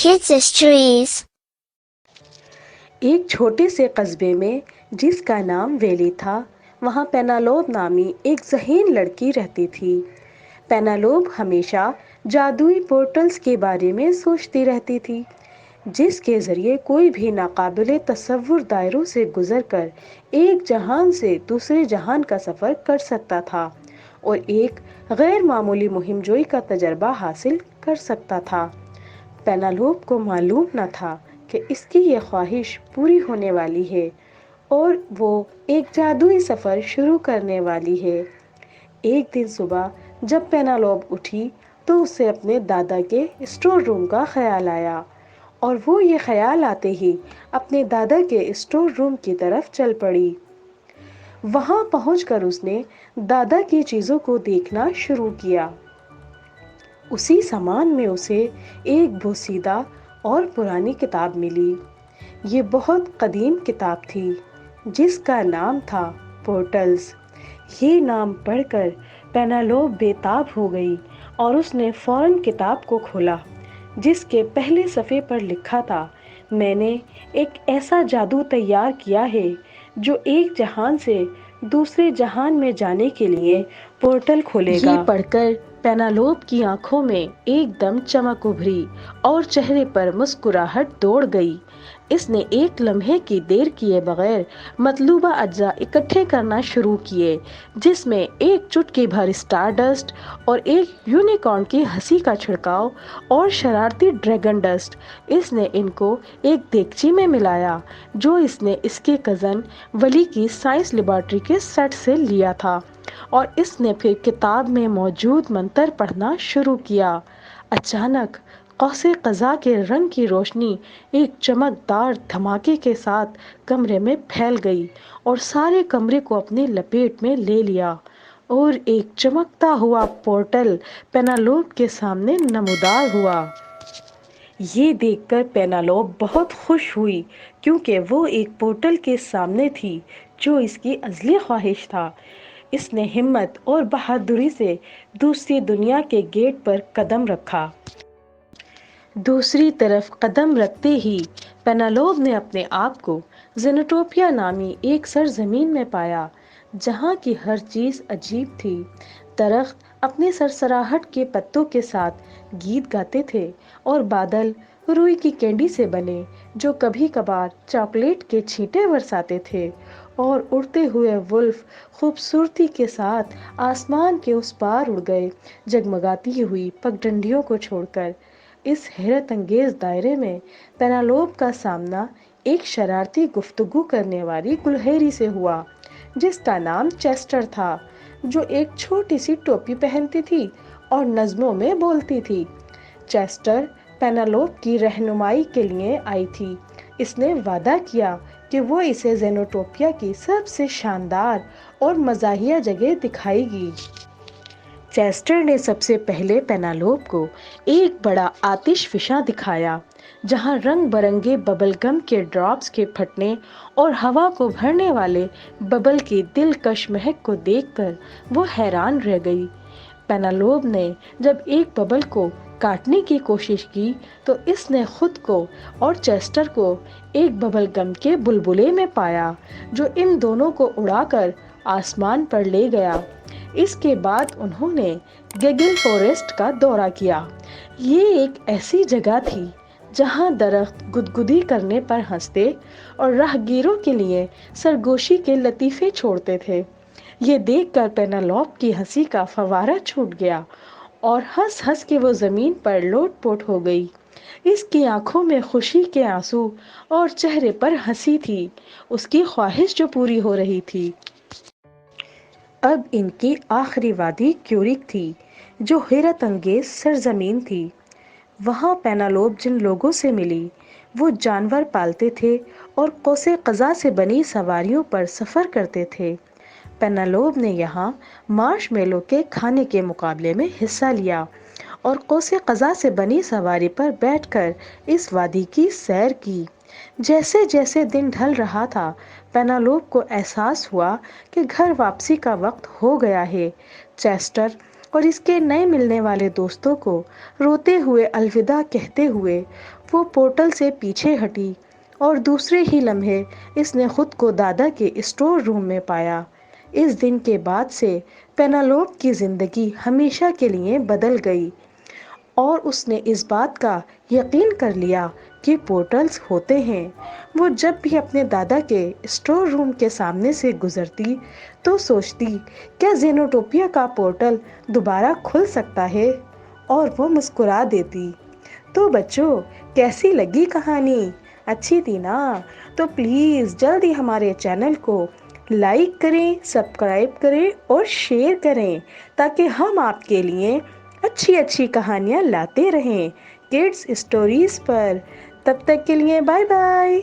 Kids Histories. ایک چھوٹے سے قصبے میں جس کا نام ویلی تھا، وہاں پینالوب نامی ایک ذہین لڑکی رہتی تھی۔ پینالوب ہمیشہ جادوئی پورٹلز کے بارے میں سوچتی رہتی تھی، جس کے ذریعے کوئی بھی ناقابل تصور دائروں سے گزر کر ایک جہان سے دوسرے جہان کا سفر کر سکتا تھا اور ایک غیر معمولی مہم جوئی کا تجربہ حاصل کر سکتا تھا۔ پینالوب کو معلوم نہ تھا کہ اس کی یہ خواہش پوری ہونے والی ہے اور وہ ایک جادوئی سفر شروع کرنے والی ہے۔ ایک دن صبح جب پینالوب اٹھی تو اسے اپنے دادا کے اسٹور روم کا خیال آیا اور وہ یہ خیال آتے ہی اپنے دادا کے اسٹور روم کی طرف چل پڑی۔ وہاں پہنچ کر اس نے دادا کی چیزوں کو دیکھنا شروع کیا۔ اسی سامان میں اسے ایک بوسیدہ اور پرانی کتاب ملی۔ یہ بہت قدیم کتاب تھی جس کا نام تھا پورٹلز۔ یہ نام پڑھ کر پینالوب بے تاب ہو گئی اور اس نے فوراً کتاب کو کھولا، جس کے پہلے صفحے پر لکھا تھا، میں نے ایک ایسا جادو تیار کیا ہے جو ایک جہان سے دوسرے جہان میں جانے کے لیے پورٹل کھولے گا۔ یہ پڑھ کر پینالوب کی آنکھوں میں ایک دم چمک ابھری اور چہرے پر مسکراہٹ دوڑ گئی۔ اس نے ایک لمحے کی دیر کیے بغیر مطلوبہ اجزاء اکٹھے کرنا شروع کیے، جس میں ایک چٹکی بھر اسٹار ڈسٹ اور ایک یونیکارن کی ہنسی کا چھڑکاؤ اور شرارتی ڈریگن ڈسٹ۔ اس نے ان کو ایک دیگچی میں ملایا جو اس نے اس کے کزن ولی کی سائنس لیبارٹری کے سیٹ سے لیا تھا، اور اس نے پھر کتاب میں موجود منتر پڑھنا شروع کیا۔ اچانک قوس قزح کے رنگ کی روشنی ایک چمکدار دھماکے کے ساتھ کمرے میں پھیل گئی اور سارے کمرے کو اپنی لپیٹ میں لے لیا، اور ایک چمکتا ہوا پورٹل پینالوب کے سامنے نمودار ہوا۔ یہ دیکھ کر پینالوب بہت خوش ہوئی کیونکہ وہ ایک پورٹل کے سامنے تھی جو اس کی ازلی خواہش تھا۔ اس نے ہمت اور بہادری سے دوسری دنیا کے گیٹ پر قدم رکھا۔ دوسری طرف قدم رکھتے ہی پینالوب نے اپنے آپ کو زینوٹوپیا نامی ایک سرزمین میں پایا جہاں کی ہر چیز عجیب تھی۔ درخت اپنے سرسراہٹ کے پتوں کے ساتھ گیت گاتے تھے اور بادل روئی کی کینڈی سے بنے جو کبھی کبھار چاکلیٹ کے چھینٹے برساتے تھے، اور اڑتے ہوئے ولف خوبصورتی کے ساتھ آسمان کے اس پار اڑ گئے، جگمگاتی ہوئی پگڈنڈیوں کو چھوڑ کر۔ اس حیرت انگیز دائرے میں پینالوب کا سامنا ایک شرارتی گفتگو کرنے والی گلہری سے ہوا جس کا نام چیسٹر تھا، جو ایک چھوٹی سی ٹوپی پہنتی تھی اور نظموں میں بولتی تھی۔ چیسٹر پینالوب کی رہنمائی کے لیے آئی تھی۔ اس نے وعدہ کیا کہ وہ اسے زینوٹوپیا کی سب سے شاندار اور مزاحیہ جگہ دکھائے گی۔ چیسٹر نے سب سے پہلے پینالوب کو ایک بڑا آتش فشاں دکھایا جہاں رنگ برنگے ببل گم کے ڈراپس کے پھٹنے اور ہوا کو بھرنے والے ببل کی دلکش مہک کو دیکھ کر وہ حیران رہ گئی۔ پینالوب نے جب ایک ببل کو کاٹنے کی کوشش کی تو اس نے خود کو اور چیسٹر کو ایک ببل گم کے بلبلے میں پایا جو ان دونوں کو اڑا کر آسمان پر لے گیا۔ اس کے بعد انہوں نے گیگل فوریسٹ کا دورہ کیا۔ یہ ایک ایسی جگہ تھی جہاں درخت گدگدی کرنے پر ہنستے اور راہگیروں کے لیے سرگوشی کے لطیفے چھوڑتے تھے۔ یہ دیکھ کر پینالوب کی ہنسی کا فوارہ چھوٹ گیا اور ہنس ہنس کے وہ زمین پر لوٹ پوٹ ہو گئی۔ اس کی آنکھوں میں خوشی کے آنسو اور چہرے پر ہنسی تھی، اس کی خواہش جو پوری ہو رہی تھی۔ اب ان کی آخری وادی کیورک تھی جو حیرت انگیز سرزمین تھی۔ وہاں پینالوب جن لوگوں سے ملی وہ جانور پالتے تھے اور قوس قزح سے بنی سواریوں پر سفر کرتے تھے۔ پینالوب نے یہاں مارش میلو کے کھانے کے مقابلے میں حصہ لیا اور قوس قزح سے بنی سواری پر بیٹھ کر اس وادی کی سیر کی۔ جیسے جیسے دن ڈھل رہا تھا پینالوب کو احساس ہوا کہ گھر واپسی کا وقت ہو گیا ہے۔ چیسٹر اور اس کے نئے ملنے والے دوستوں کو روتے ہوئے الوداع کہتے ہوئے وہ پورٹل سے پیچھے ہٹی اور دوسرے ہی لمحے اس نے خود کو دادا کے اسٹور روم میں پایا۔ اس دن کے بعد سے پینالوپ کی زندگی ہمیشہ کے لیے بدل گئی اور اس نے اس بات کا یقین کر لیا کہ پورٹلز ہوتے ہیں۔ وہ جب بھی اپنے دادا کے اسٹور روم کے سامنے سے گزرتی تو سوچتی کیا زینوٹوپیا کا پورٹل دوبارہ کھل سکتا ہے، اور وہ مسکرا دیتی۔ تو بچوں، کیسی لگی کہانی؟ اچھی تھی نا؟ تو پلیز جلدی ہمارے چینل کو لائک کریں، سبسکرائب کریں اور شیئر کریں تاکہ ہم آپ کے لیے اچھی اچھی کہانیاں لاتے رہیں کڈس اسٹوریز پر۔ تب تک کے لیے بائے بائے۔